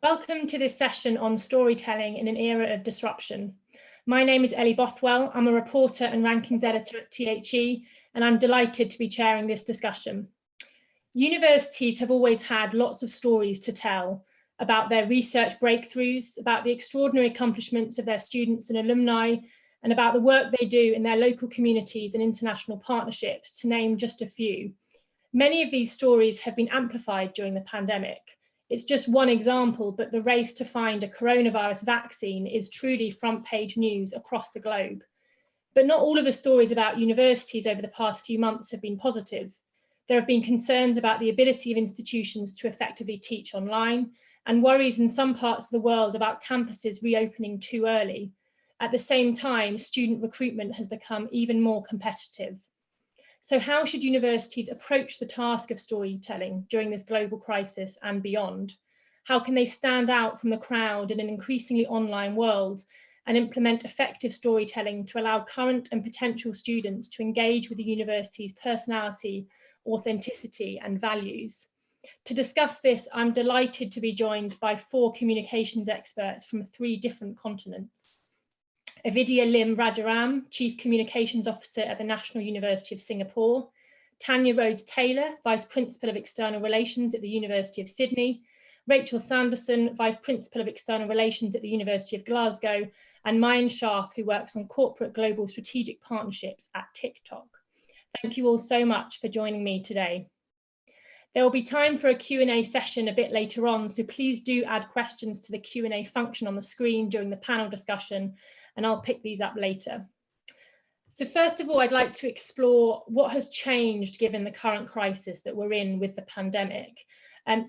Welcome to this session on storytelling in an era of disruption. My name is Ellie Bothwell. I'm a reporter and rankings editor at THE, and I'm delighted to be chairing this discussion. Universities have always had lots of stories to tell about their research breakthroughs, about the extraordinary accomplishments of their students and alumni, and about the work they do in their local communities and international partnerships, to name just a few. Many of these stories have been amplified during the pandemic. It's just one example, but the race to find a coronavirus vaccine is truly front page news across the globe. But not all of the stories about universities over the past few months have been positive. There have been concerns about the ability of institutions to effectively teach online, and worries in some parts of the world about campuses reopening too early. At the same time, student recruitment has become even more competitive. So how should universities approach the task of storytelling during this global crisis and beyond? How can they stand out from the crowd in an increasingly online world and implement effective storytelling to allow current and potential students to engage with the university's personality, authenticity, and values? To discuss this, I'm delighted to be joined by 4 communications experts from 3 different continents. Avidya Lim Rajaram, Chief Communications Officer at the National University of Singapore, Tanya Rhodes-Taylor, Vice Principal of External Relations at the University of Sydney, Rachel Sanderson, Vice Principal of External Relations at the University of Glasgow, and Mayan Shah, who works on corporate global strategic partnerships at TikTok. Thank you all so much for joining me today. There will be time for a Q&A session a bit later on, so please do add questions to the Q&A function on the screen during the panel discussion, and I'll pick these up later. So first of all, I'd like to explore what has changed given the current crisis that we're in with the pandemic.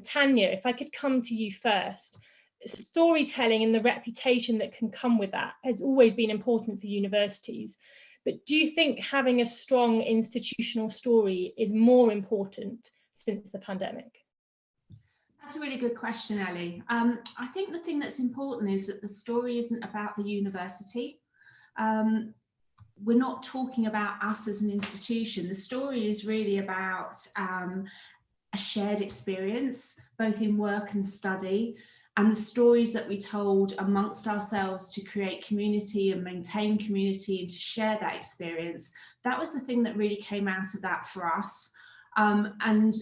Tanya, if I could come to you first. Storytelling and the reputation that can come with that has always been important for universities. But do you think having a strong institutional story is more important since the pandemic? That's a really good question, Ellie. I think the thing that's important is that the story isn't about the university. We're not talking about us as an institution. The story is really about a shared experience, both in work and study, and the stories that we told amongst ourselves to create community and maintain community and to share that experience. That was the thing that really came out of that for us. And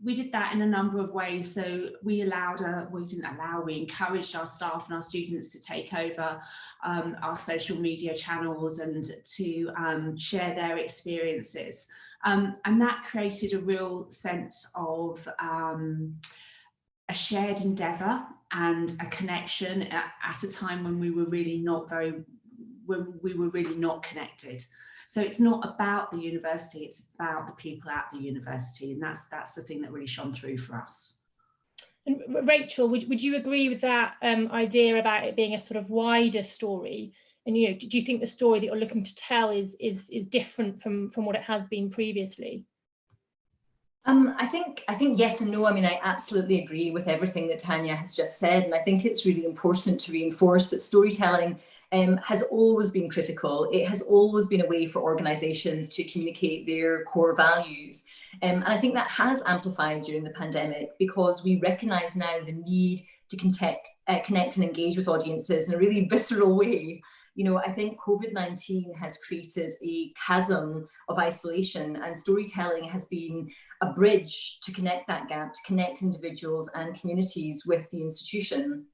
we did that in a number of ways. So we encouraged our staff and our students to take over our social media channels and to share their experiences. And that created a real sense of a shared endeavour and a connection at a time when we were really not connected. So it's not about the university, it's about the people at the university, and that's the thing that really shone through for us. And Rachel, would you agree with that idea about it being a sort of wider story? And do you think the story that you're looking to tell is different from what it has been previously? I think yes and no. I mean, I absolutely agree with everything that Tanya has just said, and I think it's really important to reinforce that storytelling has always been critical. It has always been a way for organisations to communicate their core values. And I think that has amplified during the pandemic because we recognise now the need to connect and engage with audiences in a really visceral way. I think COVID-19 has created a chasm of isolation, and storytelling has been a bridge to connect that gap, to connect individuals and communities with the institution.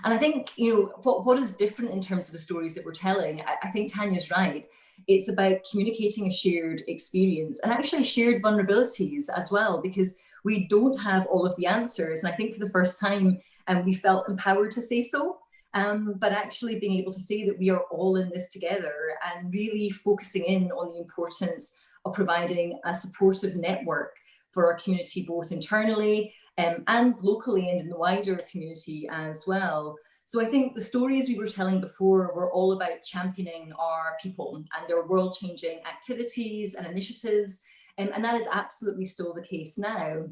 And I think, what is different in terms of the stories that we're telling, I think Tanya's right. It's about communicating a shared experience and actually shared vulnerabilities as well, because we don't have all of the answers. And I think for the first time, we felt empowered to say so, but actually being able to say that we are all in this together and really focusing in on the importance of providing a supportive network for our community, both internally and locally and in the wider community as well. So I think the stories we were telling before were all about championing our people and their world-changing activities and initiatives, and that is absolutely still the case now.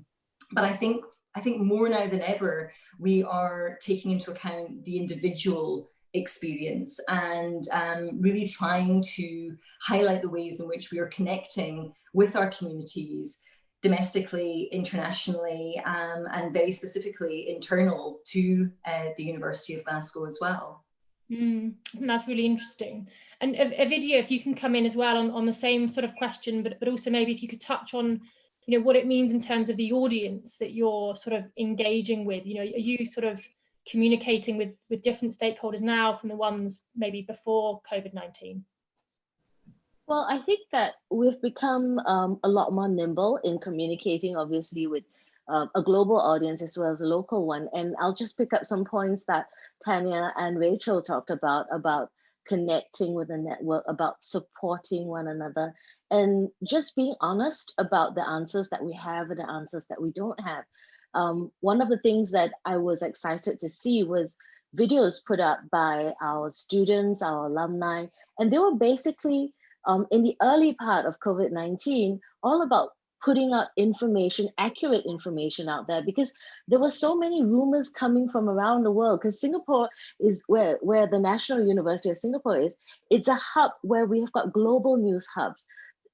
But I think more now than ever, we are taking into account the individual experience and really trying to highlight the ways in which we are connecting with our communities domestically, internationally, and very specifically internal to the University of Glasgow as well. That's really interesting. And Ovidia, if you can come in as well on the same sort of question, but also maybe if you could touch on, you know, what it means in terms of the audience that you're sort of engaging with. You know, are you sort of communicating with different stakeholders now from the ones maybe before COVID-19? Well, I think that we've become a lot more nimble in communicating, obviously, with a global audience as well as a local one. And I'll just pick up some points that Tanya and Rachel talked about connecting with the network, about supporting one another, and just being honest about the answers that we have and the answers that we don't have. One of the things that I was excited to see was videos put up by our students, our alumni, and they were basically in the early part of COVID-19, all about putting out information, accurate information out there, because there were so many rumors coming from around the world, because Singapore is where the National University of Singapore is. It's a hub where we have got global news hubs.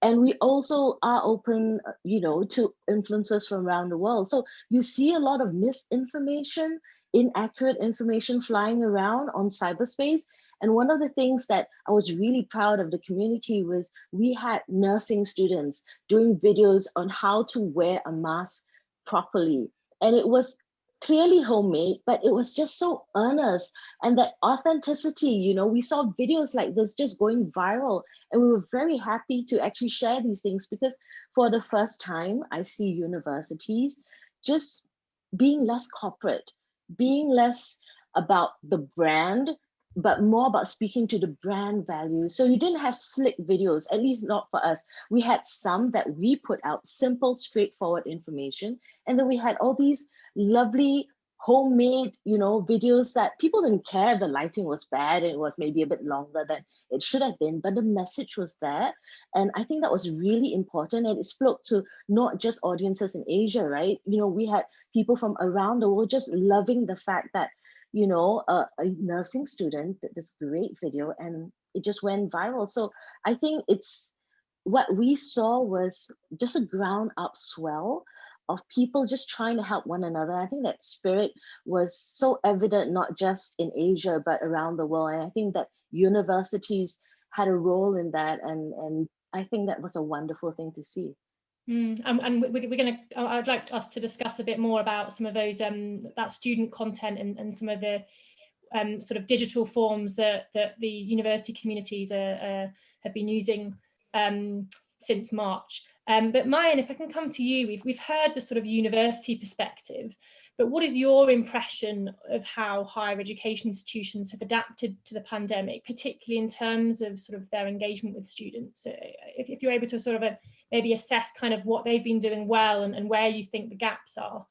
And we also are open, you know, to influencers from around the world. So you see a lot of misinformation, inaccurate information flying around on cyberspace. And one of the things that I was really proud of the community was we had nursing students doing videos on how to wear a mask properly. And it was clearly homemade, but it was just so earnest, and that authenticity, you know, we saw videos like this just going viral, and we were very happy to actually share these things, because for the first time, I see universities just being less corporate, being less about the brand, but more about speaking to the brand values. So you didn't have slick videos, at least not for us. We had some that we put out, simple, straightforward information. And then we had all these lovely homemade, you know, videos that people didn't care if the lighting was bad and it was maybe a bit longer than it should have been, but the message was there. And I think that was really important. And it spoke to not just audiences in Asia, right? You know, we had people from around the world just loving the fact that, you know, a nursing student did this great video and it just went viral. So I think it's what we saw was just a ground up swell of people just trying to help one another. I think that spirit was so evident, not just in Asia, but around the world. And I think that universities had a role in that. And I think that was a wonderful thing to see. And we're going to, I'd like us to discuss a bit more about some of those, that student content and some of the sort of digital forms that the university communities have been using since March. But Mayan, if I can come to you, we've heard the sort of university perspective, but what is your impression of how higher education institutions have adapted to the pandemic, particularly in terms of sort of their engagement with students? If you're able to sort of maybe assess kind of what they've been doing well and where you think the gaps are.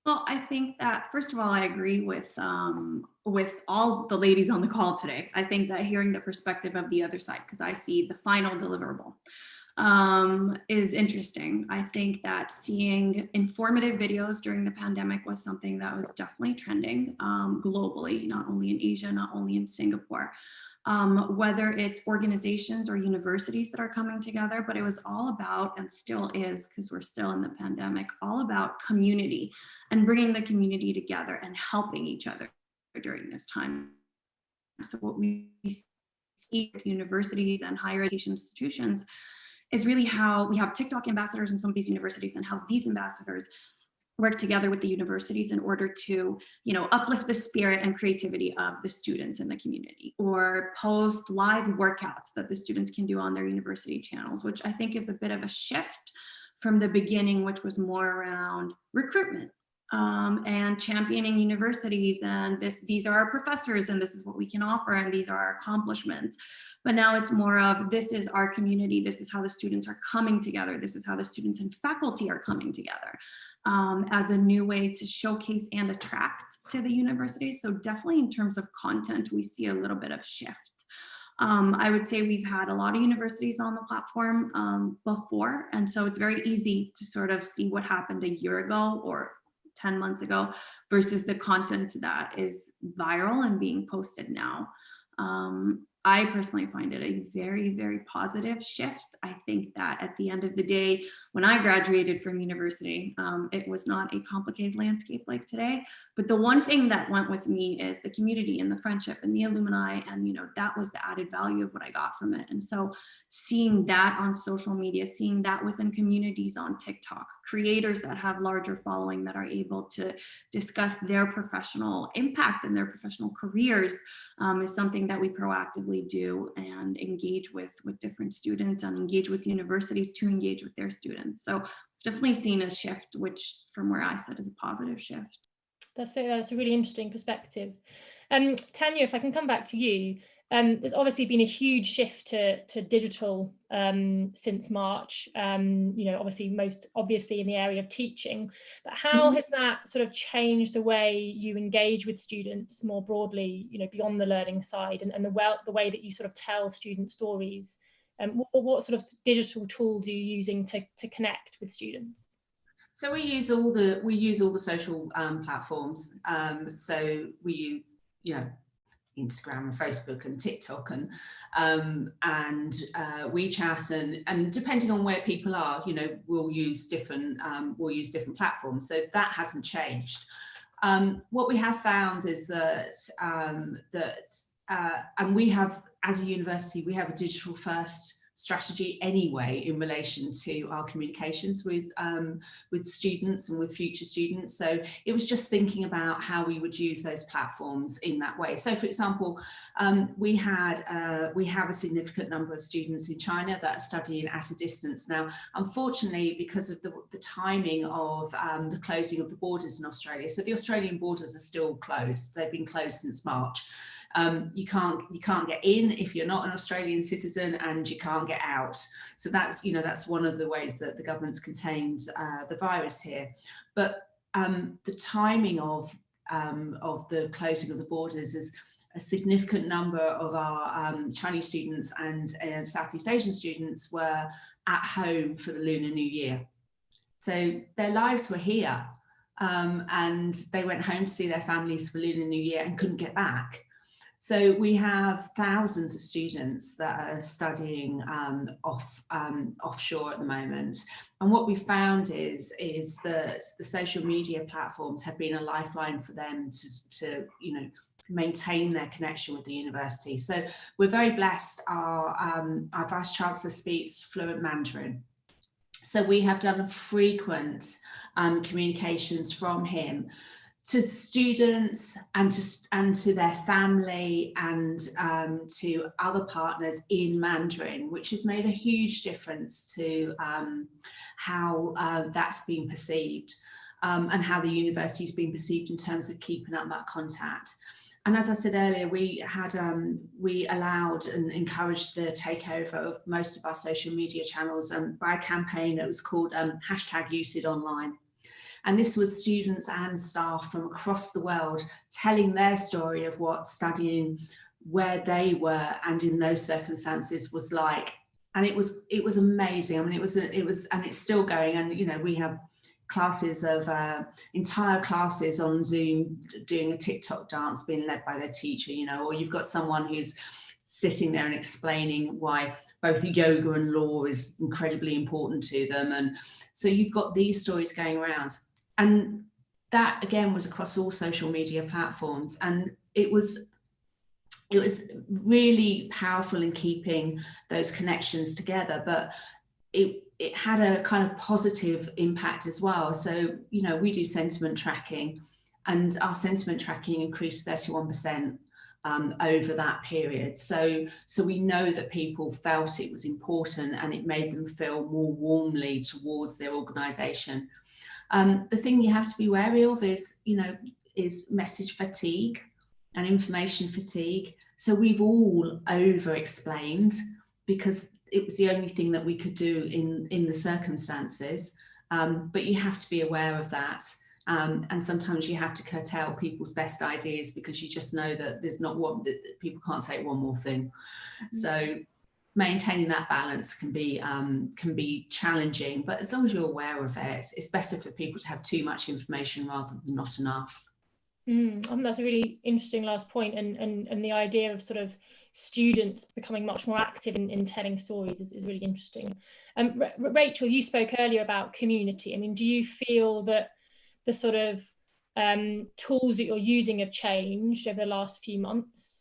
Well, I think that, first of all, I agree with all the ladies on the call today. I think that hearing the perspective of the other side, because I see the final deliverable, is interesting. I think that seeing informative videos during the pandemic was something that was definitely trending globally, not only in Asia, not only in Singapore. Whether it's organizations or universities that are coming together, but it was all about, and still is, because we're still in the pandemic, all about community and bringing the community together and helping each other during this time. So what we see with universities and higher education institutions is really how we have TikTok ambassadors in some of these universities, and how these ambassadors work together with the universities in order to, you know, uplift the spirit and creativity of the students in the community, or post live workouts that the students can do on their university channels, which I think is a bit of a shift from the beginning, which was more around recruitment and championing universities, and these are our professors and this is what we can offer and these are our accomplishments. But now it's more of, this is our community, this is how the students are coming together, this is how the students and faculty are coming together, as a new way to showcase and attract to the university. So definitely in terms of content, we see a little bit of shift. I would say we've had a lot of universities on the platform before, and so it's very easy to sort of see what happened a year ago or 10 months ago versus the content that is viral and being posted now. I personally find it a very, very positive shift. I think that at the end of the day, when I graduated from university, it was not a complicated landscape like today. But the one thing that went with me is the community and the friendship and the alumni. And, that was the added value of what I got from it. And so seeing that on social media, seeing that within communities on TikTok, creators that have larger following that are able to discuss their professional impact and their professional careers is something that we proactively do and engage with different students and engage with universities to engage with their students. So I've definitely seen a shift, which from where I sit is a positive shift. That's a really interesting perspective. Tanya, if I can come back to you, there's obviously been a huge shift to digital since March, obviously most obviously in the area of teaching, but how has that sort of changed the way you engage with students more broadly, beyond the learning side, and the way that you sort of tell student stories? What sort of digital tools are you using to connect with students? So we use all the social platforms. So we use, Instagram and Facebook and TikTok and WeChat and depending on where people are, we'll use different platforms. So that hasn't changed. What we have found is that and we have, as a university, we have a digital first strategy anyway in relation to our communications with students and with future students. So it was just thinking about how we would use those platforms in that way. So for example, we have a significant number of students in China that are studying at a distance. Now, unfortunately, because of the timing of the closing of the borders in Australia, so the Australian borders are still closed. They've been closed since March. You can't get in if you're not an Australian citizen, and you can't get out. So that's one of the ways that the government's contained the virus here. But the timing of the closing of the borders is a significant number of our Chinese students and Southeast Asian students were at home for the Lunar New Year. So their lives were here, and they went home to see their families for Lunar New Year and couldn't get back. So we have thousands of students that are studying offshore at the moment. And what we found is that the social media platforms have been a lifeline for them to maintain their connection with the university. So we're very blessed. Our Vice Chancellor speaks fluent Mandarin. So we have done frequent communications from him to students and to their family and to other partners in Mandarin, which has made a huge difference to how that's been perceived and how the university's been perceived in terms of keeping up that contact. And as I said earlier, we allowed and encouraged the takeover of most of our social media channels by a campaign that was called #UCIDOnline. And this was students and staff from across the world telling their story of what studying where they were and in those circumstances was like. And it was amazing. I mean, it was, and it's still going. And, we have classes of entire classes on Zoom doing a TikTok dance being led by their teacher, or you've got someone who's sitting there and explaining why both yoga and law is incredibly important to them. And so you've got these stories going around. And that again was across all social media platforms, and it was really powerful in keeping those connections together. But it had a kind of positive impact as well. So we do sentiment tracking, and our sentiment tracking increased 31% over that period. So we know that people felt it was important, and it made them feel more warmly towards their organisation. The thing you have to be wary of is message fatigue and information fatigue. So we've all over-explained because it was the only thing that we could do in the circumstances. But you have to be aware of that. And sometimes you have to curtail people's best ideas because you just know that there's not one, that people can't take one more thing. So maintaining that balance can be challenging, but as long as you're aware of it, it's better for people to have too much information rather than not enough. That's a really interesting last point, and the idea of sort of students becoming much more active in telling stories is really interesting. Rachel, you spoke earlier about community. I mean, do you feel that the sort of tools that you're using have changed over the last few months?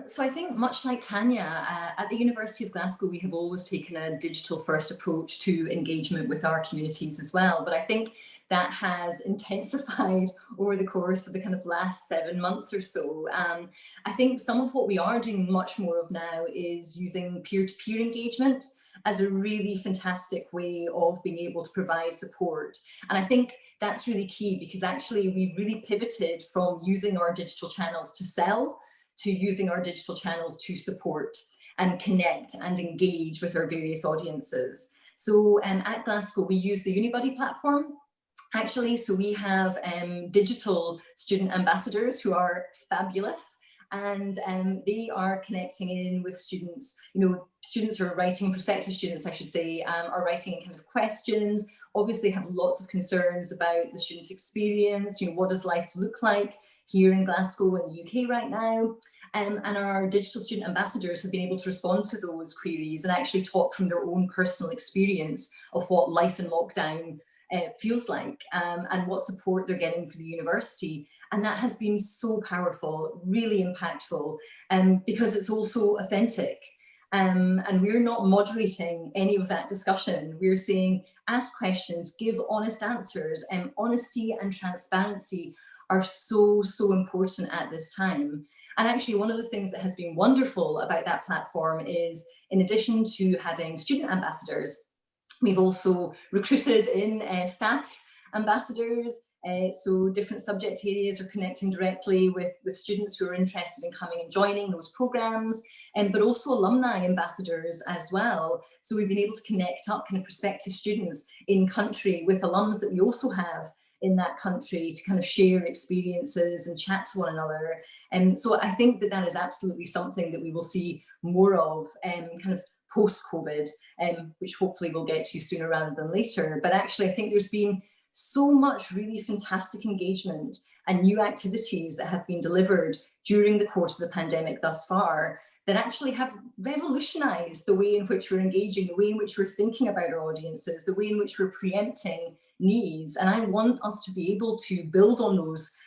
So I think much like Tanya, at the University of Glasgow, we have always taken a digital first approach to engagement with our communities as well. But I think that has intensified over the course of the kind of last 7 months or so. I think some of what we are doing much more of now is using peer-to-peer engagement as a really fantastic way of being able to provide support. And I think that's really key, because actually we've really pivoted from using our digital channels to sell to using our digital channels to support and connect and engage with our various audiences. So at Glasgow, we use the Unibuddy platform, actually. So we have digital student ambassadors who are fabulous, and they are connecting in with students. You know, students are writing, prospective students, I should say, are writing in kind of questions, obviously have lots of concerns about the student experience. You know, what does life look like here in Glasgow in the UK right now? And our digital student ambassadors have been able to respond to those queries and actually talk from their own personal experience of what life in lockdown feels like, and what support they're getting for the university. And that has been so powerful, really impactful, because it's also authentic. And we're not moderating any of that discussion. We're saying, ask questions, give honest answers, and honesty and transparency are so, so important at this time. And actually, one of the things that has been wonderful about that platform is, in addition to having student ambassadors, we've also recruited in staff ambassadors. So different subject areas are connecting directly with students who are interested in coming and joining those programs, but also alumni ambassadors as well. So we've been able to connect up kind of prospective students in country with alums that we also have in that country to kind of share experiences and chat to one another. And so I think that that is absolutely something that we will see more of kind of post-COVID, which hopefully we'll get to sooner rather than later. But actually, I think there's been so much really fantastic engagement and new activities that have been delivered during the course of the pandemic thus far that actually have revolutionized the way in which we're engaging, the way in which we're thinking about our audiences, the way in which we're preempting needs. And I want us to be able to build on those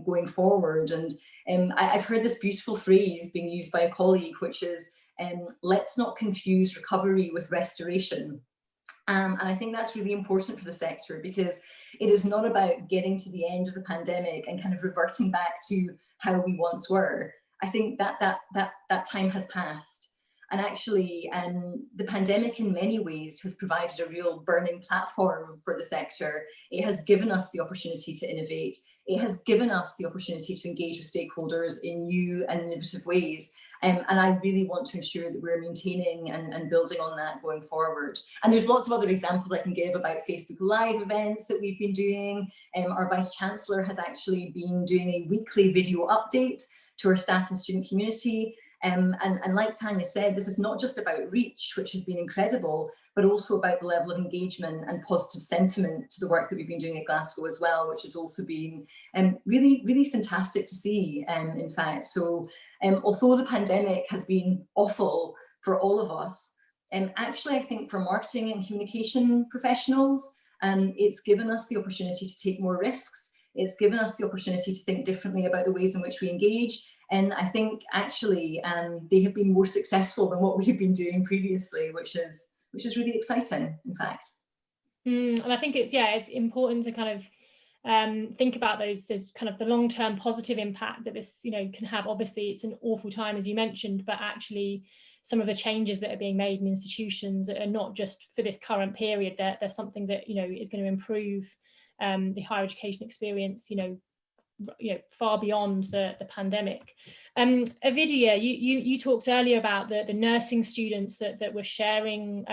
going forward. And I've heard this beautiful phrase being used by a colleague, which is, let's not confuse recovery with restoration. And I think that's really important for the sector, because it is not about getting to the end of the pandemic and kind of reverting back to how we once were. I think that time has passed. And actually, the pandemic in many ways has provided a real burning platform for the sector. It has given us the opportunity to innovate. It has given us the opportunity to engage with stakeholders in new and innovative ways. And I really want to ensure that we're maintaining and building on that going forward. And there's lots of other examples I can give about Facebook Live events that we've been doing. Our Vice-Chancellor has actually been doing a weekly video update to our staff and student community. And like Tanya said, this is not just about reach, which has been incredible, but also about the level of engagement and positive sentiment to the work that we've been doing at Glasgow as well, which has also been really, really fantastic to see, in fact. So although the pandemic has been awful for all of us, actually I think for marketing and communication professionals, it's given us the opportunity to take more risks. It's given us the opportunity to think differently about the ways in which we engage. And I think actually they have been more successful than what we have been doing previously, which is really exciting, in fact. And I think it's important to kind of think about those kind of the long-term positive impact that this can have. Obviously, it's an awful time, as you mentioned, but actually some of the changes that are being made in institutions are not just for this current period. They're something that is going to improve the higher education experience far beyond the pandemic. Avidia, you talked earlier about the nursing students that were sharing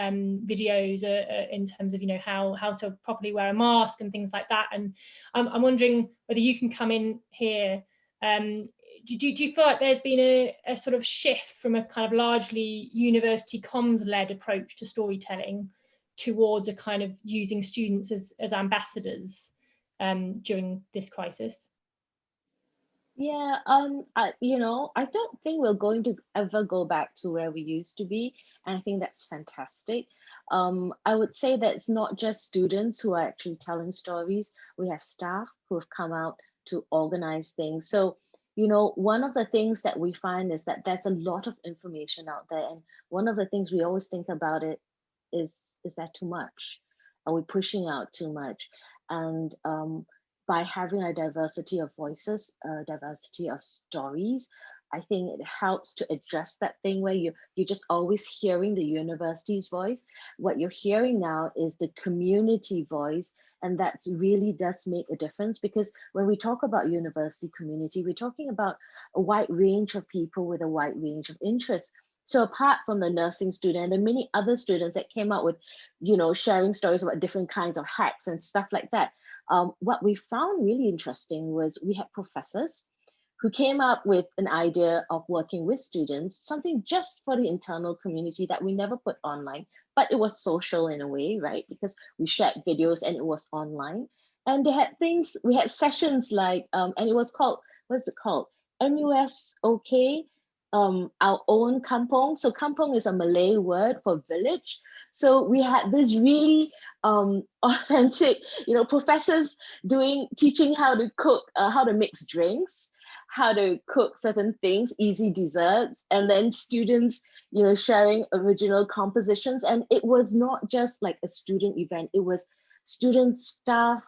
videos in terms of how to properly wear a mask and things like that, and I'm wondering whether you can come in here. Do you feel like there's been a sort of shift from a kind of largely university comms-led approach to storytelling towards a kind of using students as ambassadors? during this crisis? Yeah, I don't think we're going to ever go back to where we used to be, and I think that's fantastic. I would say that it's not just students who are actually telling stories. We have staff who have come out to organize things. So, one of the things that we find is that there's a lot of information out there, and one of the things we always think about it is that too much? Are we pushing out too much? And by having a diversity of voices, a diversity of stories, I think it helps to address that thing where you're just always hearing the university's voice. What you're hearing now is the community voice, and that really does make a difference, because when we talk about university community, we're talking about a wide range of people with a wide range of interests. So apart from the nursing student and many other students that came out with, sharing stories about different kinds of hacks and stuff like that, what we found really interesting was we had professors who came up with an idea of working with students, something just for the internal community that we never put online, but it was social in a way, right? Because we shared videos and it was online. And they had things, we had sessions like, and it was called, what's it called? NUS OK, our own kampong. So kampong is a Malay word for village. So we had this really authentic, professors teaching how to cook, how to mix drinks, how to cook certain things, easy desserts, and then students, sharing original compositions. And it was not just like a student event, it was student staff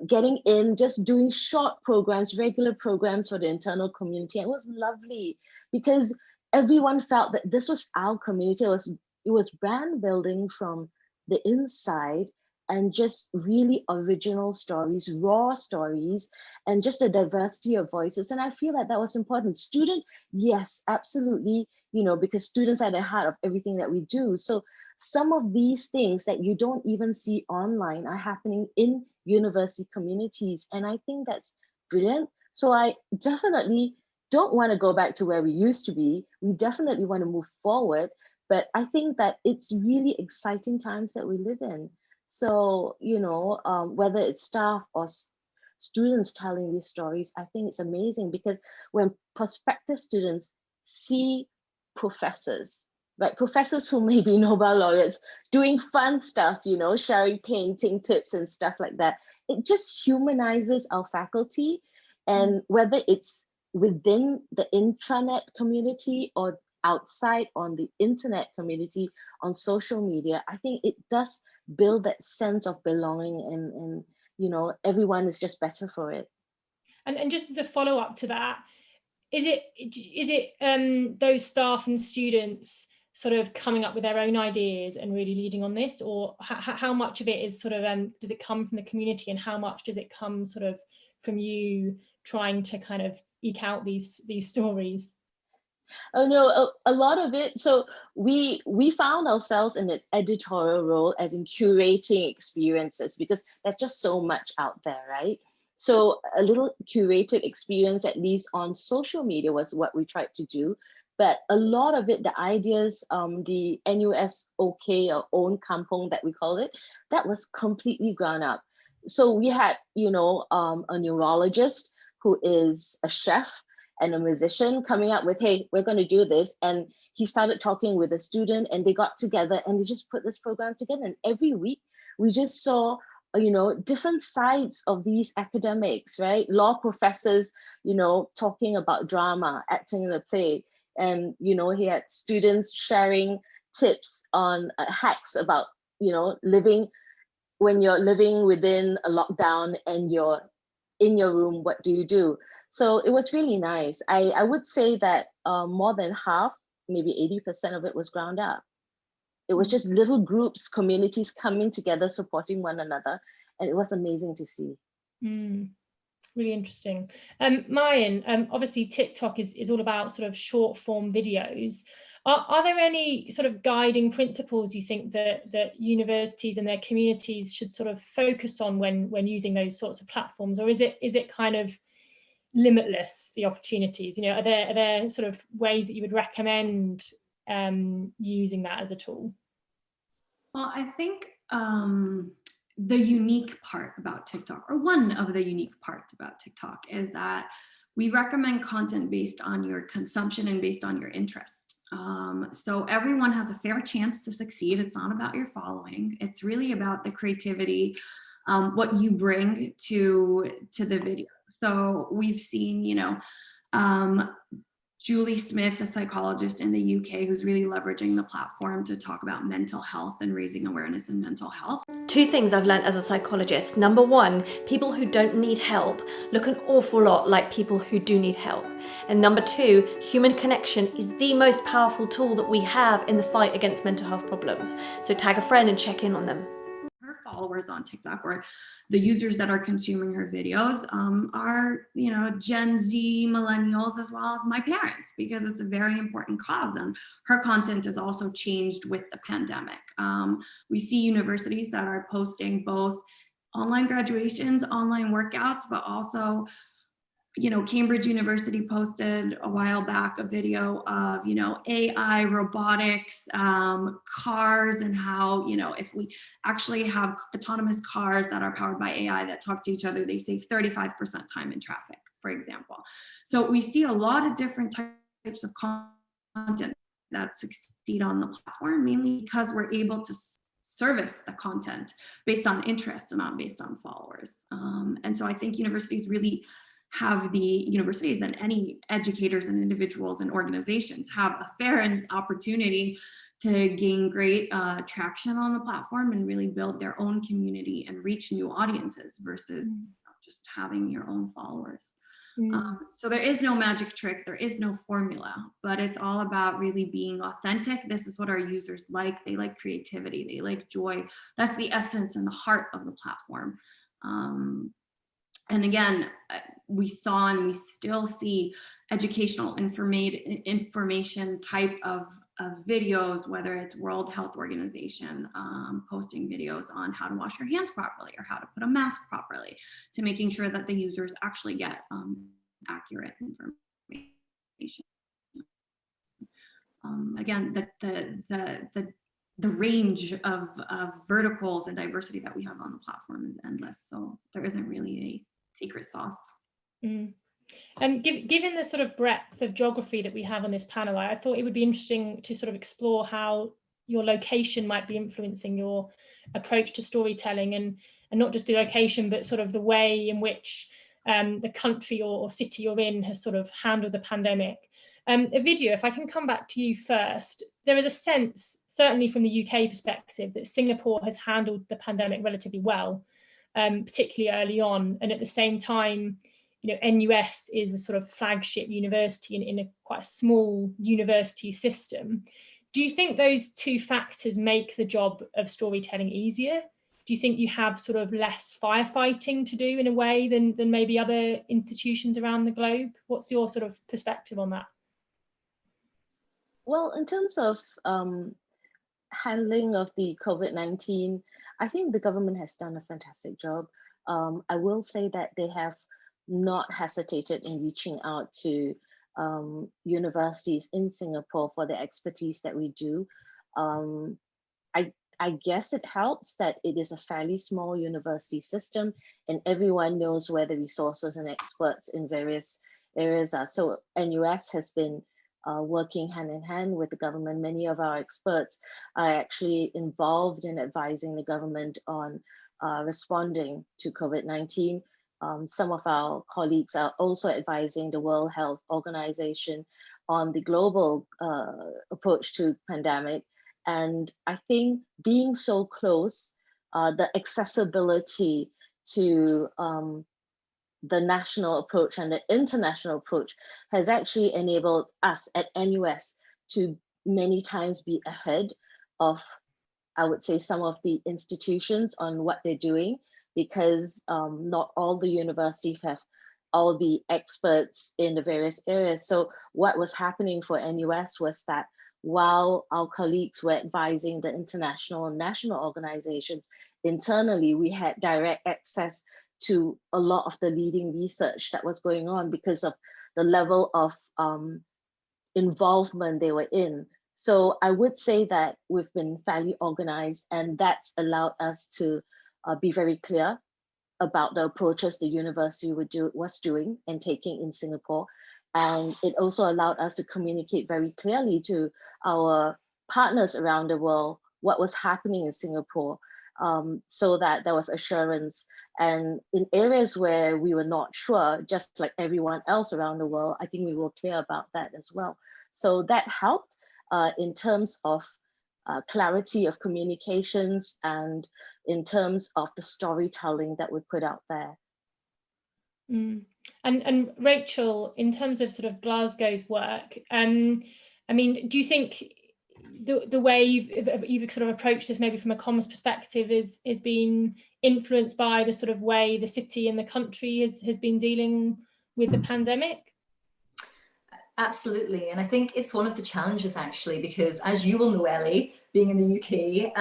getting in, just doing short programs, regular programs for the internal community. And it was lovely because everyone felt that this was our community. It was brand building from the inside, and just really original stories, raw stories, and just a diversity of voices. And I feel like that was important. Student, yes, absolutely, because students are at the heart of everything that we do. So some of these things that you don't even see online are happening in university communities. And I think that's brilliant. So I definitely don't want to go back to where we used to be. We definitely want to move forward. But I think that it's really exciting times that we live in. So, whether it's staff or students telling these stories, I think it's amazing, because when prospective students see professors, right, professors who may be Nobel laureates doing fun stuff, sharing painting tips and stuff like that, it just humanizes our faculty. And whether it's within the intranet community or outside on the internet community, on social media, I think it does build that sense of belonging, and everyone is just better for it. And just as a follow-up to that, is it those staff and students sort of coming up with their own ideas and really leading on this, or how much of it is sort of does it come from the community, and how much does it come sort of from you trying to kind of eke out these stories? Oh no, a lot of it. So we found ourselves in an editorial role, as in curating experiences, because there's just so much out there, right? So a little curated experience, at least on social media, was what we tried to do. But a lot of it, the ideas, the NUS OK, or own kampong that we call it, that was completely ground up. So we had, a neurologist who is a chef and a musician coming up with, hey, we're going to do this. And he started talking with a student, and they got together and they just put this program together. And every week we just saw, different sides of these academics, right? Law professors, talking about drama, acting in a play. And, he had students sharing tips on hacks about, living when you're living within a lockdown and you're in your room, what do you do? So it was really nice. I would say that more than half, maybe 80% of it was ground up. It was just little groups, communities coming together, supporting one another. And it was amazing to see. Really interesting. Mayan, obviously TikTok is all about sort of short form videos. Are there any sort of guiding principles you think that universities and their communities should sort of focus on when using those sorts of platforms, or is it kind of limitless, the opportunities? Are there sort of ways that you would recommend using that as a tool? Well, I think the unique part about TikTok, or one of the unique parts about TikTok, is that we recommend content based on your consumption and based on your interest. So everyone has a fair chance to succeed. It's not about your following. It's really about the creativity, what you bring to the video. So we've seen, you know, Julie Smith, a psychologist in the UK, who's really leveraging the platform to talk about mental health and raising awareness in mental health. Two things I've learned as a psychologist. Number one, people who don't need help look an awful lot like people who do need help. And number two, human connection is the most powerful tool that we have in the fight against mental health problems. So tag a friend and check in on them. Her followers on TikTok, or the users that are consuming her videos, are, you know, Gen Z, millennials, as well as my parents, because it's a very important cause. And her content is also changed with the pandemic. We see universities that are posting both online graduations, online workouts, but also, you know, Cambridge University posted a while back a video of, you know, AI, robotics, cars, and how, you know, if we actually have autonomous cars that are powered by AI that talk to each other, they save 35% time in traffic, for example. So we see a lot of different types of content that succeed on the platform, mainly because we're able to service the content based on interest and not based on followers. And so I think universities really have, the universities and any educators and individuals and organizations have a fair opportunity to gain great traction on the platform and really build their own community and reach new audiences versus just having your own followers. So there is no magic trick, there is no formula, but it's all about really being authentic. This is what our users like. They like creativity, they like joy. That's the essence and the heart of the platform. And again, we saw and we still see educational information type of videos, whether it's World Health Organization posting videos on how to wash your hands properly or how to put a mask properly, to making sure that the users actually get accurate information. Again, the range of verticals and diversity that we have on the platform is endless. So there isn't really a secret sauce. And given the sort of breadth of geography that we have on this panel, I thought it would be interesting to sort of explore how your location might be influencing your approach to storytelling, and not just the location, but sort of the way in which the country or city you're in has sort of handled the pandemic. Ovidio, if I can come back to you first, there is a sense, certainly from the UK perspective, that Singapore has handled the pandemic relatively well, particularly early on. And at the same time, you know, NUS is a sort of flagship university in a quite a small university system. Do you think those two factors make the job of storytelling easier? Do you think you have sort of less firefighting to do in a way than maybe other institutions around the globe? What's your sort of perspective on that? Well, in terms of handling of the COVID-19, I think the government has done a fantastic job. I will say that they have not hesitated in reaching out to universities in Singapore for the expertise that we do. I guess it helps that it is a fairly small university system and everyone knows where the resources and experts in various areas are. So NUS has been working hand in hand with the government. Many of our experts are actually involved in advising the government on responding to COVID-19. Some of our colleagues are also advising the World Health Organization on the global approach to pandemic. And I think being so close, the accessibility to the national approach and the international approach has actually enabled us at NUS to many times be ahead of, I would say, some of the institutions on what they're doing, because not all the universities have all the experts in the various areas. So what was happening for NUS was that while our colleagues were advising the international and national organizations, internally we had direct access to a lot of the leading research that was going on because of the level of involvement they were in. So I would say that we've been fairly organized, and that's allowed us to be very clear about the approaches the university was doing and taking in Singapore. And it also allowed us to communicate very clearly to our partners around the world what was happening in Singapore, so that there was assurance. And in areas where we were not sure, just like everyone else around the world, I think we were clear about that as well. So that helped in terms of clarity of communications and in terms of the storytelling that we put out there. And Rachel, in terms of sort of Glasgow's work, I mean, do you think the way you've sort of approached this, maybe from a comms perspective, is being influenced by the sort of way the city and the country has been dealing with the pandemic? Absolutely, and I think it's one of the challenges actually, because as you will know, Ellie, being in the UK,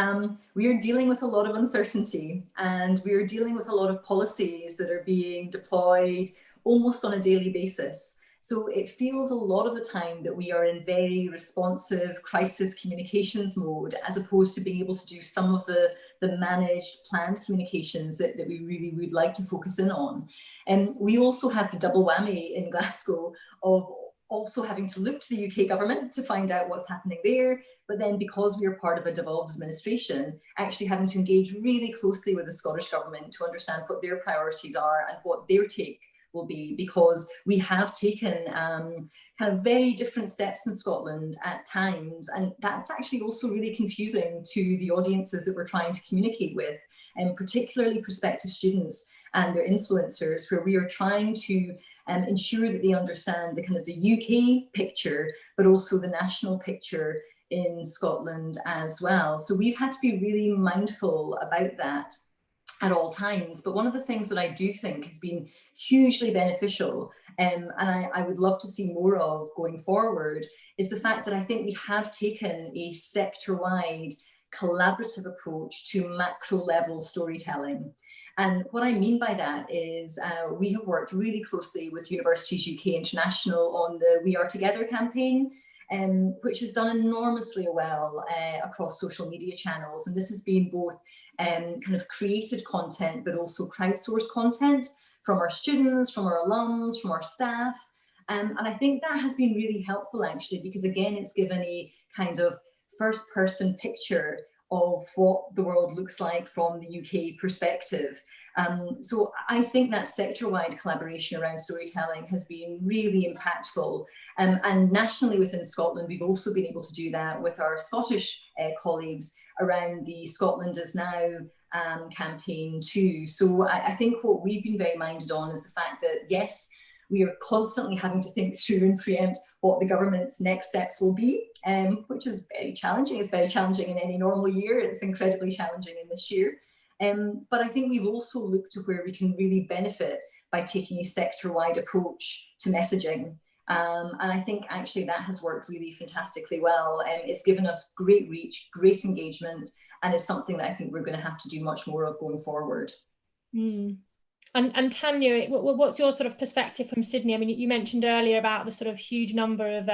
we are dealing with a lot of uncertainty, and we are dealing with a lot of policies that are being deployed almost on a daily basis. So it feels a lot of the time that we are in very responsive crisis communications mode, as opposed to being able to do some of the managed, planned communications that we really would like to focus in on. And we also have the double whammy in Glasgow of also having to look to the UK government to find out what's happening there, but then because we are part of a devolved administration, actually having to engage really closely with the Scottish government to understand what their priorities are and what their take will be, because we have taken kind of very different steps in Scotland at times, and that's actually also really confusing to the audiences that we're trying to communicate with, and particularly prospective students and their influencers, where we are trying to ensure that they understand the kind of the UK picture, but also the national picture in Scotland as well. So we've had to be really mindful about that at all times. But one of the things that I do think has been hugely beneficial, and I would love to see more of going forward, is the fact that I think we have taken a sector-wide collaborative approach to macro level storytelling. And what I mean by that is we have worked really closely with Universities UK International on the We Are Together campaign, which has done enormously well across social media channels. And this has been both kind of created content, but also crowdsourced content from our students, from our alums, from our staff. And I think that has been really helpful actually, because again, it's given a kind of first person picture of what the world looks like from the UK perspective. So I think that sector-wide collaboration around storytelling has been really impactful. And nationally within Scotland, we've also been able to do that with our Scottish colleagues around the Scotland Is Now campaign too. So I think what we've been very minded on is the fact that, yes, we are constantly having to think through and preempt what the government's next steps will be, which is very challenging. It's very challenging in any normal year. It's incredibly challenging in this year. But I think we've also looked to where we can really benefit by taking a sector-wide approach to messaging. And I think actually that has worked really fantastically well. It's given us great reach, great engagement, and it's something that I think we're going to have to do much more of going forward. And Tanya, what's your sort of perspective from Sydney? I mean, you mentioned earlier about the sort of huge number of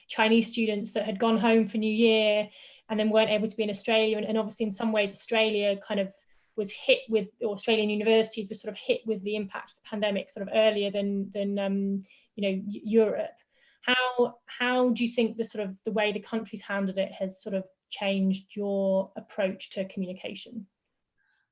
Chinese students that had gone home for New Year and then weren't able to be in Australia. And obviously in some ways, Australia kind of was hit with, or Australian universities were sort of hit with the impact of the pandemic sort of earlier than you know, Europe. How do you think the sort of the way the country's handled it has sort of changed your approach to communication?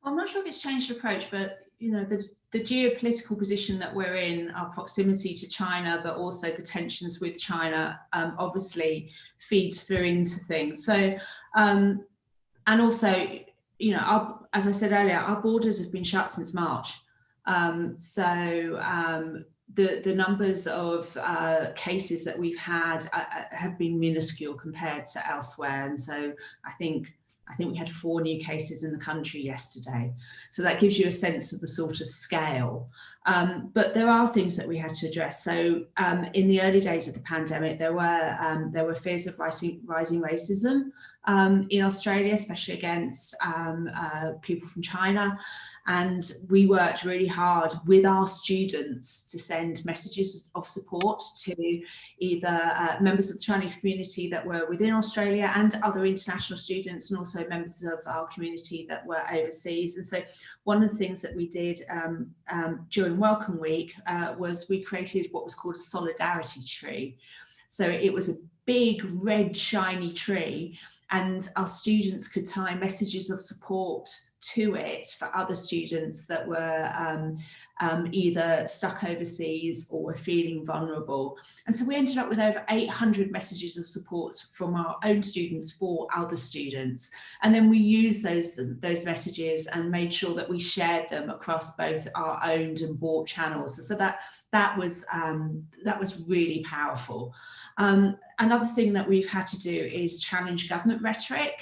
I'm not sure if it's changed the approach, but you know, the geopolitical position that we're in, our proximity to China, but also the tensions with China, obviously feeds through into things. So, and also, you know, as I said earlier, our borders have been shut since March. The numbers of cases that we've had have been minuscule compared to elsewhere, and so I think we had 4 new cases in the country yesterday. So that gives you a sense of the sort of scale. But there are things that we had to address. So in the early days of the pandemic, there were fears of rising racism in Australia, especially against people from China. And we worked really hard with our students to send messages of support to either members of the Chinese community that were within Australia and other international students, and also members of our community that were overseas. And so one of the things that we did during Welcome Week was we created what was called a solidarity tree. So it was a big red shiny tree, and our students could tie messages of support to it for other students that were either stuck overseas or were feeling vulnerable. And so we ended up with over 800 messages of support from our own students for other students. And then we used those messages and made sure that we shared them across both our owned and bought channels. So that was really powerful. Another thing that we've had to do is challenge government rhetoric.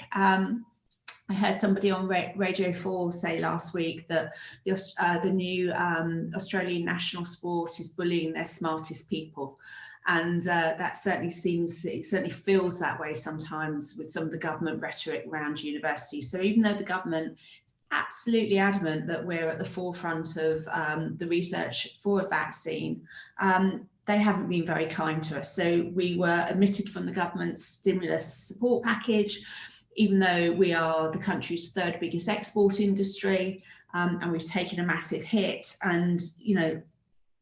I heard somebody on Radio 4 say last week that the new Australian national sport is bullying their smartest people. And that certainly feels that way sometimes with some of the government rhetoric around universities. So even though the government is absolutely adamant that we're at the forefront of the research for a vaccine, they haven't been very kind to us. So we were omitted from the government's stimulus support package, even though we are the country's third biggest export industry, and we've taken a massive hit, and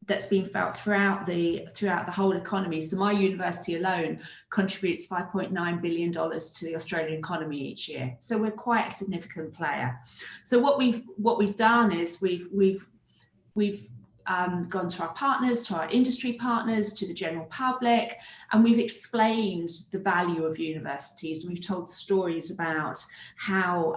that's been felt throughout the whole economy. So my university alone contributes $5.9 billion to the Australian economy each year. So we're quite a significant player. So what we've done is we've gone to our partners, to our industry partners, to the general public, and we've explained the value of universities. We've told stories about how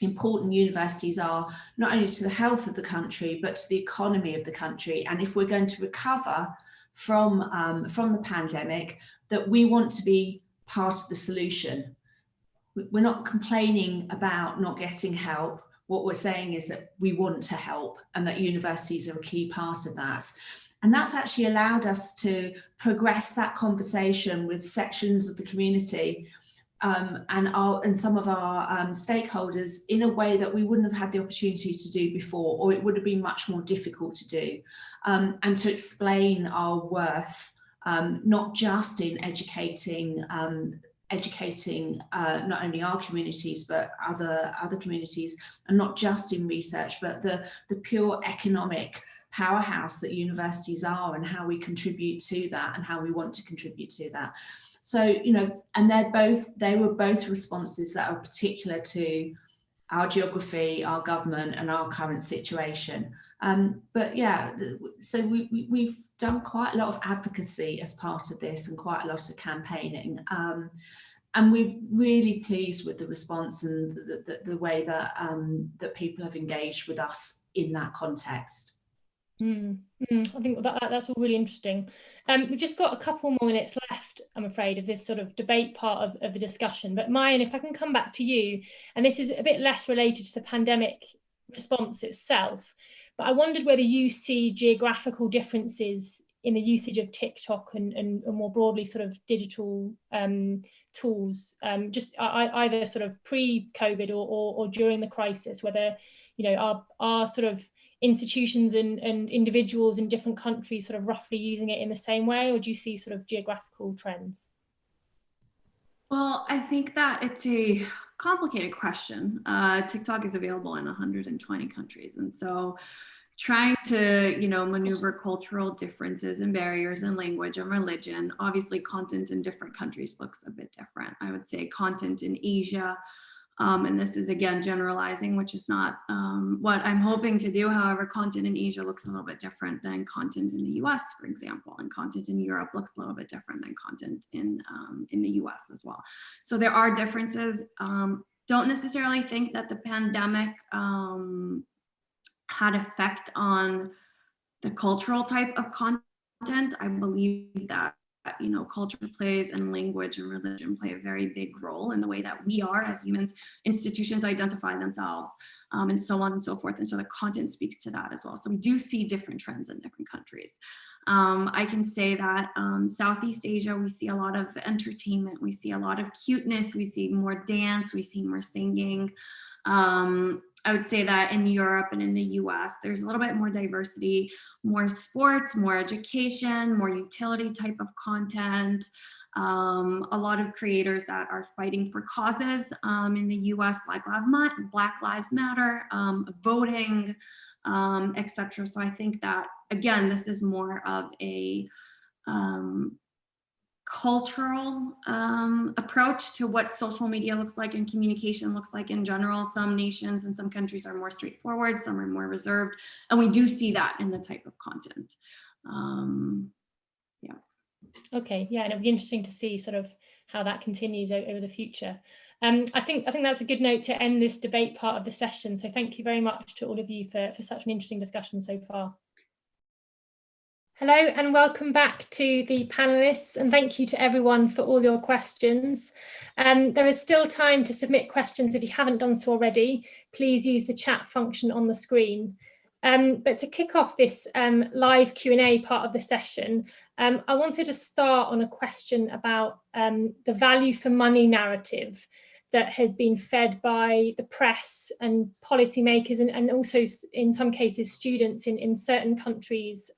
important universities are, not only to the health of the country, but to the economy of the country. And if we're going to recover from the pandemic, that we want to be part of the solution. We're not complaining about not getting help. What we're saying is that we want to help, and that universities are a key part of that. And that's actually allowed us to progress that conversation with sections of the community and some of our stakeholders in a way that we wouldn't have had the opportunity to do before, or it would have been much more difficult to do, and to explain our worth, not just in educating not only our communities but other communities, and not just in research, but the pure economic powerhouse that universities are, and how we contribute to that, and how we want to contribute to that. So and they were both responses that are particular to our geography, our government, and our current situation. But yeah, so we've done quite a lot of advocacy as part of this, and quite a lot of campaigning. And we're really pleased with the response and the way that that people have engaged with us in that context. I think that's all really interesting. We've just got a couple more minutes left, I'm afraid, of this sort of debate part of the discussion. But Mayan, if I can come back to you, and this is a bit less related to the pandemic response itself, but I wondered whether you see geographical differences in the usage of TikTok and more broadly sort of digital tools, just either sort of pre-COVID or during the crisis, whether are sort of institutions and individuals in different countries sort of roughly using it in the same way, or do you see sort of geographical trends? Well, I think that it's a complicated question. TikTok is available in 120 countries, and so trying to maneuver cultural differences and barriers in language and religion. Obviously, content in different countries looks a bit different. I would say content in Asia, and this is again generalizing, which is not what I'm hoping to do. However, content in Asia looks a little bit different than content in the US, for example, and content in Europe looks a little bit different than content in the US as well. So there are differences. Don't necessarily think that the pandemic had effect on the cultural type of content. I believe that culture plays, and language and religion play a very big role in the way that we are as humans, institutions identify themselves, and so on and so forth. And so the content speaks to that as well. So we do see different trends in different countries. I can say that Southeast Asia, we see a lot of entertainment, we see a lot of cuteness, we see more dance, we see more singing. I would say that in Europe and in the US, there's a little bit more diversity, more sports, more education, more utility type of content. A lot of creators that are fighting for causes in the US, Black Lives Matter, voting, etc. So I think that, again, this is more of a cultural approach to what social media looks like and communication looks like in general. Some nations and some countries are more straightforward, some are more reserved, and we do see that in the type of content. Yeah. Okay, yeah, and it'll be interesting to see sort of how that continues over the future. I think that's a good note to end this debate part of the session. So thank you very much to all of you for such an interesting discussion so far. Hello and welcome back to the panelists, and thank you to everyone for all your questions. There is still time to submit questions if you haven't done so already. Please use the chat function on the screen. But to kick off this live Q&A part of the session, I wanted to start on a question about the value for money narrative that has been fed by the press and policymakers and also in some cases students in certain countries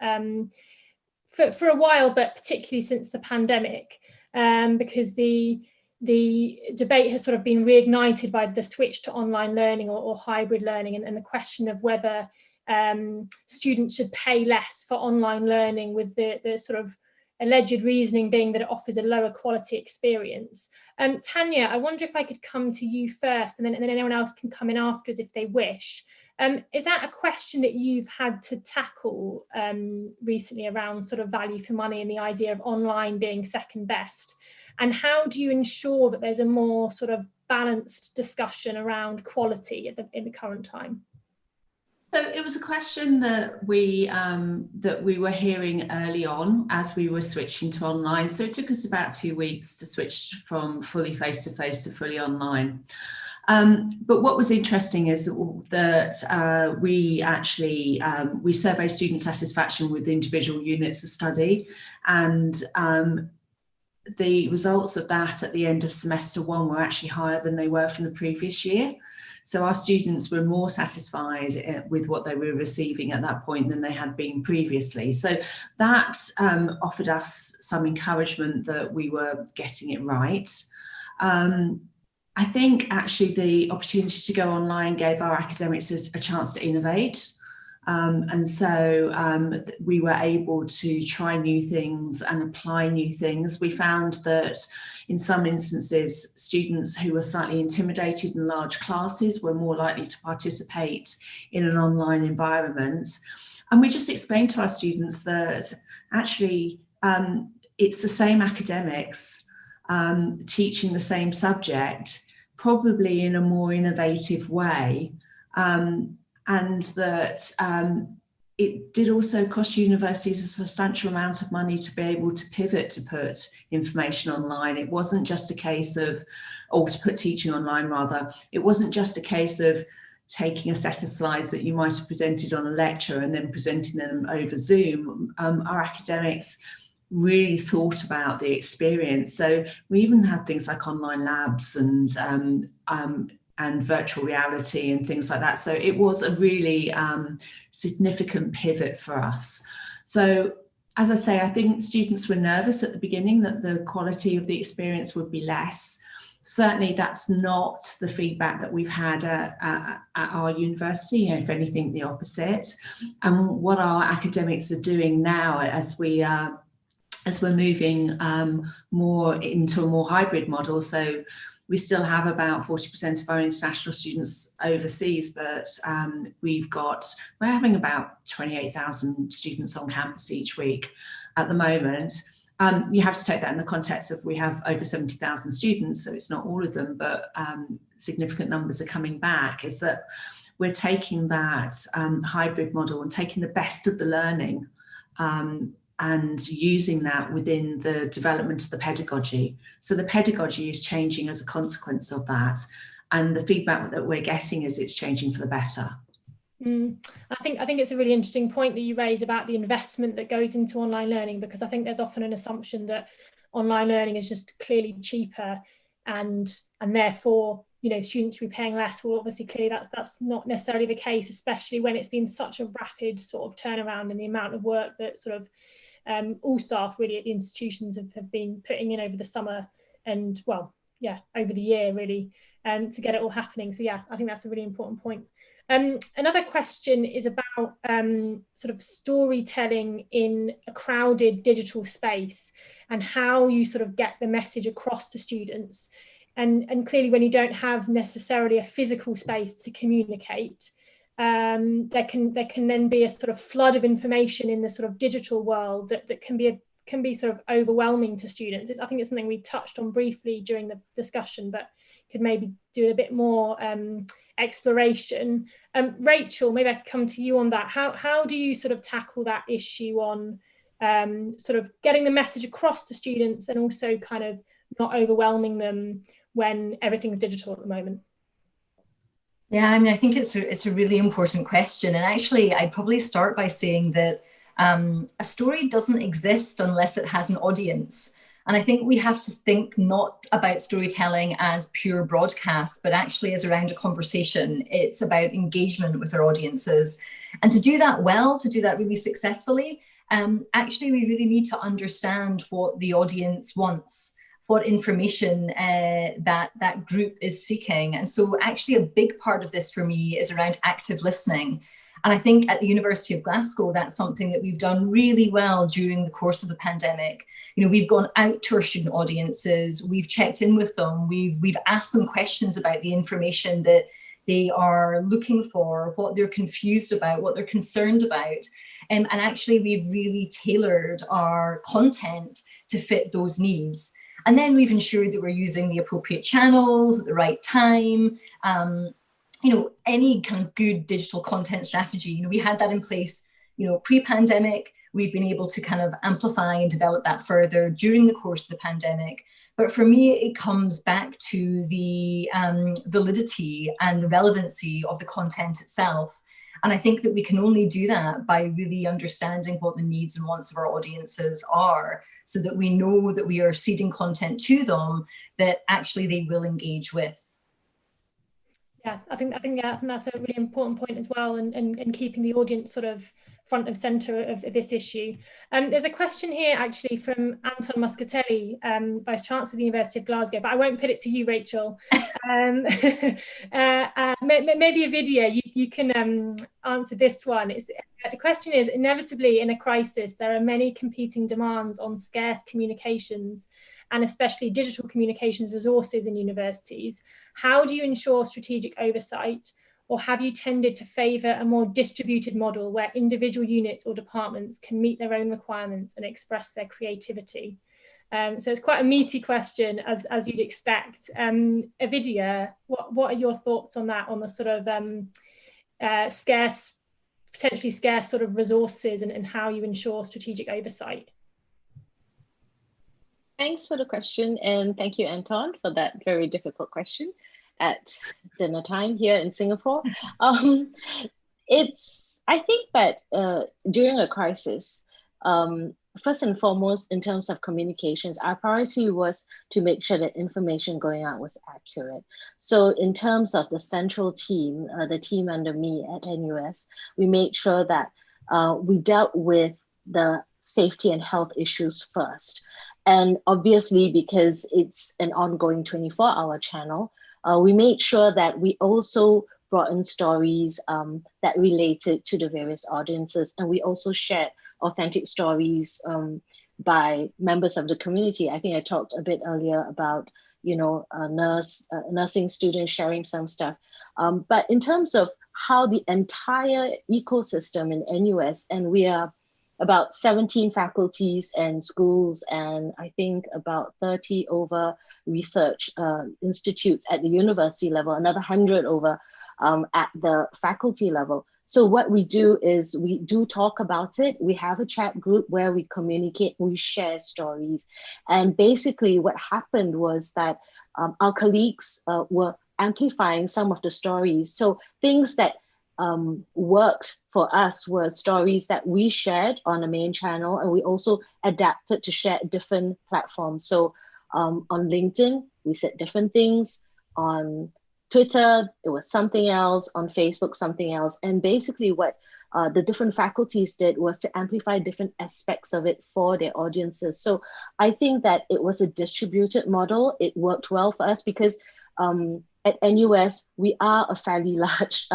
for a while, but particularly since the pandemic, because the debate has sort of been reignited by the switch to online learning or hybrid learning, and the question of whether students should pay less for online learning, with the sort of alleged reasoning being that it offers a lower quality experience. Tanya, I wonder if I could come to you first, and then anyone else can come in afterwards if they wish. Is that a question that you've had to tackle recently around sort of value for money and the idea of online being second best? And how do you ensure that there's a more sort of balanced discussion around quality in the current time? So it was a question that we were hearing early on as we were switching to online. So it took us about 2 weeks to switch from fully face-to-face to fully online. But what was interesting is that we actually we surveyed student satisfaction with individual units of study, and the results of that at the end of semester 1 were actually higher than they were from the previous year. So our students were more satisfied with what they were receiving at that point than they had been previously. So that offered us some encouragement that we were getting it right. I think actually the opportunity to go online gave our academics a chance to innovate. And so we were able to try new things and apply new things. We found that in some instances, students who were slightly intimidated in large classes were more likely to participate in an online environment. And we just explained to our students that actually it's the same academics teaching the same subject, probably in a more innovative way. And that it did also cost universities a substantial amount of money to be able to pivot to put information online. It wasn't just a case of, or to put teaching online rather, it wasn't just a case of taking a set of slides that you might have presented on a lecture and then presenting them over Zoom. Our academics really thought about the experience. So we even had things like online labs and virtual reality and things like that. So it was a really significant pivot for us. So as I say, I think students were nervous at the beginning that the quality of the experience would be less. Certainly that's not the feedback that we've had at our university, if anything, the opposite. And what our academics are doing now as we're moving more into a more hybrid model. So we still have about 40% of our international students overseas, but we're having about 28,000 students on campus each week at the moment. You have to take that in the context of we have over 70,000 students, so it's not all of them, but significant numbers are coming back, is that we're taking that hybrid model and taking the best of the learning and using that within the development of the pedagogy. So the pedagogy is changing as a consequence of that. And the feedback that we're getting is it's changing for the better. I think it's a really interesting point that you raise about the investment that goes into online learning, because I think there's often an assumption that online learning is just clearly cheaper and therefore students should be paying less. Well, obviously, clearly that's not necessarily the case, especially when it's been such a rapid sort of turnaround in the amount of work that sort of all staff really at the institutions have been putting in over the summer and, well, yeah, over the year really, to get it all happening. So yeah, I think that's a really important point. Another question is about sort of storytelling in a crowded digital space and how you sort of get the message across to students. And clearly when you don't have necessarily a physical space to communicate, there can then be a sort of flood of information in the sort of digital world that can be sort of overwhelming to students. I think it's something we touched on briefly during the discussion, but could maybe do a bit more exploration. Rachel, maybe I could come to you on that. How do you sort of tackle that issue on sort of getting the message across to students and also kind of not overwhelming them when everything's digital at the moment? Yeah, I mean, I think it's a really important question. And actually, I'd probably start by saying that a story doesn't exist unless it has an audience. And I think we have to think not about storytelling as pure broadcast, but actually as around a conversation. It's about engagement with our audiences. And to do that well, to do that really successfully, actually, we really need to understand what the audience wants, what information that group is seeking. And so actually a big part of this for me is around active listening. And I think at the University of Glasgow, that's something that we've done really well during the course of the pandemic. We've gone out to our student audiences, we've checked in with them, we've asked them questions about the information that they are looking for, what they're confused about, what they're concerned about. And actually we've really tailored our content to fit those needs. And then we've ensured that we're using the appropriate channels at the right time. Any kind of good digital content strategy, we had that in place, pre-pandemic. We've been able to kind of amplify and develop that further during the course of the pandemic. But for me, it comes back to the validity and the relevancy of the content itself. And I think that we can only do that by really understanding what the needs and wants of our audiences are, so that we know that we are seeding content to them that actually they will engage with. Yeah, I think that's a really important point as well, and keeping the audience sort of front of centre of this issue. There's a question here actually from Anton Muscatelli, Vice Chancellor of the University of Glasgow, but I won't put it to you, Rachel. Maybe a video, you can answer this one. The question is, inevitably in a crisis, there are many competing demands on scarce communications and especially digital communications resources in universities. How do you ensure strategic oversight, or have you tended to favour a more distributed model where individual units or departments can meet their own requirements and express their creativity? So it's quite a meaty question, as you'd expect. Avidia, what are your thoughts on that, on the sort of potentially scarce sort of resources and how you ensure strategic oversight? Thanks for the question, and thank you, Anton, for that very difficult question at dinner time here in Singapore. I think that during a crisis, first and foremost, in terms of communications, our priority was to make sure that information going out was accurate. So in terms of the central team, the team under me at NUS, we made sure that we dealt with the safety and health issues first. And obviously, because it's an ongoing 24-hour channel, we made sure that we also brought in stories that related to the various audiences. And we also shared authentic stories by members of the community. I think I talked a bit earlier about, nursing students sharing some stuff. But in terms of how the entire ecosystem in NUS, and we are about 17 faculties and schools, and I think about 30 over research institutes at the university level, another 100 over at the faculty level. So what we do is we do talk about it. We have a chat group where we communicate, we share stories. And basically what happened was that our colleagues were amplifying some of the stories. So things that worked for us were stories that we shared on the main channel, and we also adapted to share different platforms. So on LinkedIn, we said different things. On Twitter, it was something else, on Facebook, something else. And basically what the different faculties did was to amplify different aspects of it for their audiences. So I think that it was a distributed model. It worked well for us because at NUS, we are a fairly large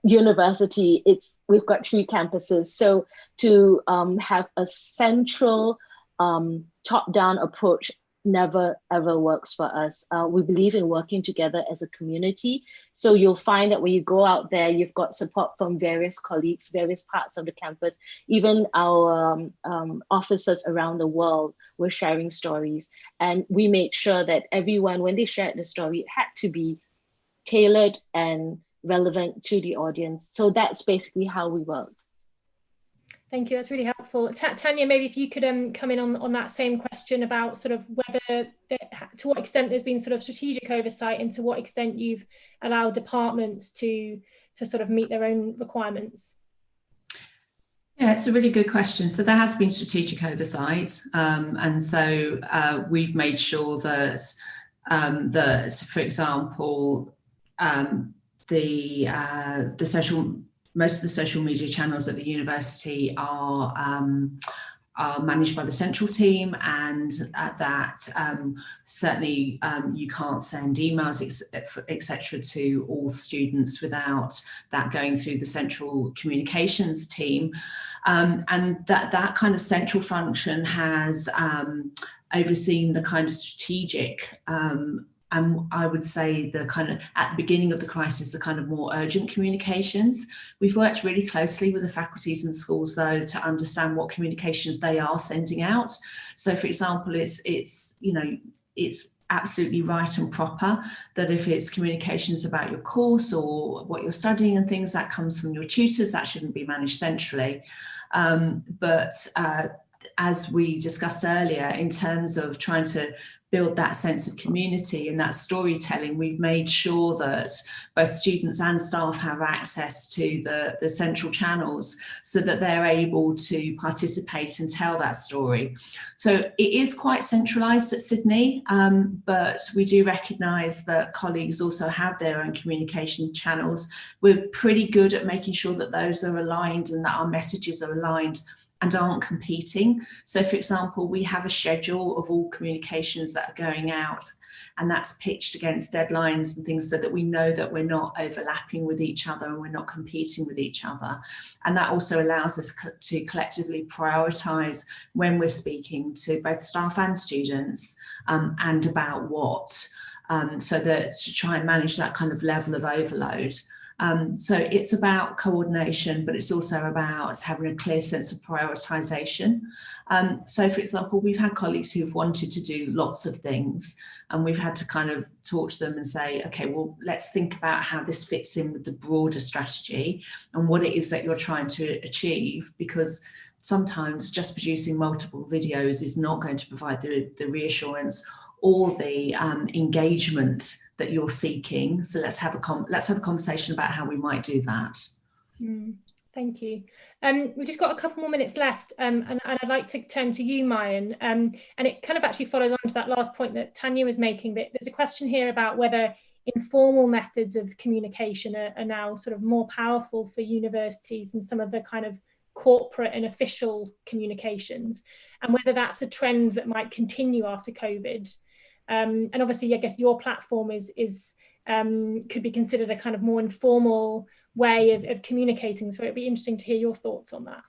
university. We've got 3 campuses. So to have a central top-down approach never ever works for us. We believe in working together as a community. So you'll find that when you go out there, you've got support from various colleagues, various parts of the campus, even our officers around the world were sharing stories. And we made sure that everyone, when they shared the story, it had to be tailored and relevant to the audience. So that's basically how we worked. Thank you, that's really helpful. Tanya, maybe if you could come in on that same question about sort of whether, to what extent there's been sort of strategic oversight and to what extent you've allowed departments to sort of meet their own requirements. Yeah, it's a really good question. So there has been strategic oversight, and so we've made sure that, for example, most of the social media channels at the university are managed by the central team, and that certainly you can't send emails, etc., to all students without that going through the central communications team. And that kind of central function has overseen the kind of strategic and I would say the kind of, at the beginning of the crisis, the kind of more urgent communications. We've worked really closely with the faculties and schools, though, to understand what communications they are sending out. So, for example, it's absolutely right and proper that if it's communications about your course or what you're studying and things, that comes from your tutors, that shouldn't be managed centrally. But as we discussed earlier, in terms of trying to build that sense of community and that storytelling, we've made sure that both students and staff have access to the central channels so that they're able to participate and tell that story. So it is quite centralised at Sydney, but we do recognise that colleagues also have their own communication channels. We're pretty good at making sure that those are aligned and that our messages are aligned and aren't competing. So, for example, we have a schedule of all communications that are going out, and that's pitched against deadlines and things so that we know that we're not overlapping with each other and we're not competing with each other. And that also allows us to collectively prioritise when we're speaking to both staff and students, and about what, so that to try and manage that kind of level of overload. So it's about coordination, but it's also about having a clear sense of prioritisation. So, for example, we've had colleagues who've wanted to do lots of things, and we've had to kind of talk to them and say, okay, well, let's think about how this fits in with the broader strategy and what it is that you're trying to achieve, because sometimes just producing multiple videos is not going to provide the reassurance or the engagement that you're seeking. So let's have a conversation about how we might do that. Thank you. We've just got a couple more minutes left, and I'd like to turn to you, Mayan. And it kind of actually follows on to that last point that Tanya was making, that there's a question here about whether informal methods of communication are now sort of more powerful for universities than some of the kind of corporate and official communications, and whether that's a trend that might continue after COVID. And obviously, I guess your platform could be considered a kind of more informal way of communicating. So it'd be interesting to hear your thoughts on that.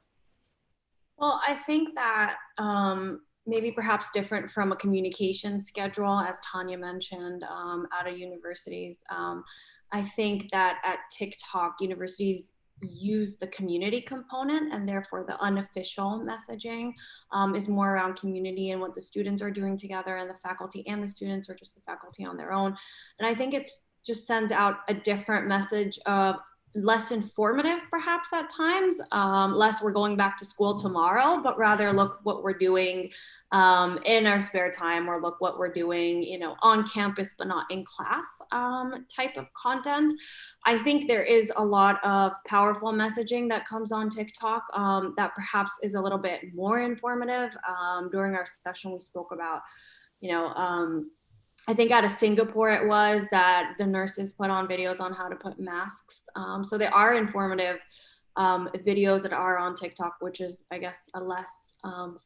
Well, I think that maybe perhaps different from a communication schedule, as Tanya mentioned, out of universities. I think that at TikTok, universities use the community component, and therefore the unofficial messaging is more around community and what the students are doing together, and the faculty and the students, or just the faculty on their own. And I think it's just sends out a different message of less informative perhaps at times, less we're going back to school tomorrow, but rather look what we're doing in our spare time, or look what we're doing, you know, on campus but not in class type of content. I think there is a lot of powerful messaging that comes on TikTok that perhaps is a little bit more informative. During our session, we spoke about, you know, I think out of Singapore it was, that the nurses put on videos on how to put masks. So there are informative videos that are on TikTok, which is, I guess, a less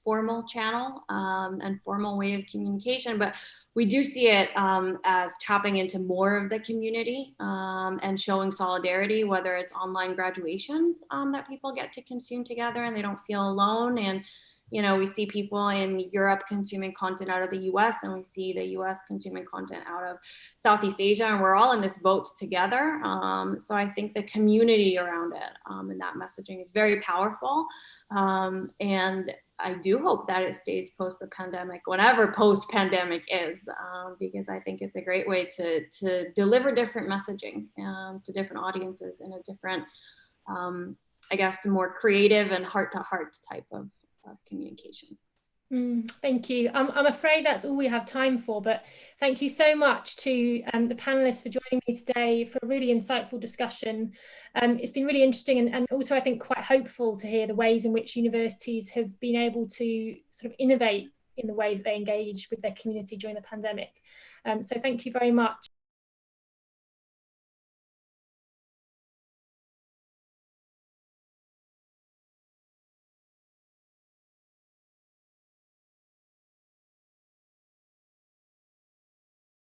formal channel and formal way of communication. But we do see it as tapping into more of the community and showing solidarity, whether it's online graduations that people get to consume together and they don't feel alone. And you know, we see people in Europe consuming content out of the US, and we see the US consuming content out of Southeast Asia, and we're all in this boat together. So I think the community around it and that messaging is very powerful. And I do hope that it stays post the pandemic, whatever post pandemic is, because I think it's a great way to deliver different messaging to different audiences in a different, I guess, more creative and heart to heart type of communication. Thank you. I'm afraid that's all we have time for, but thank you so much to the panelists for joining me today for a really insightful discussion. It's been really interesting and also I think quite hopeful to hear the ways in which universities have been able to sort of innovate in the way that they engage with their community during the pandemic. So thank you very much.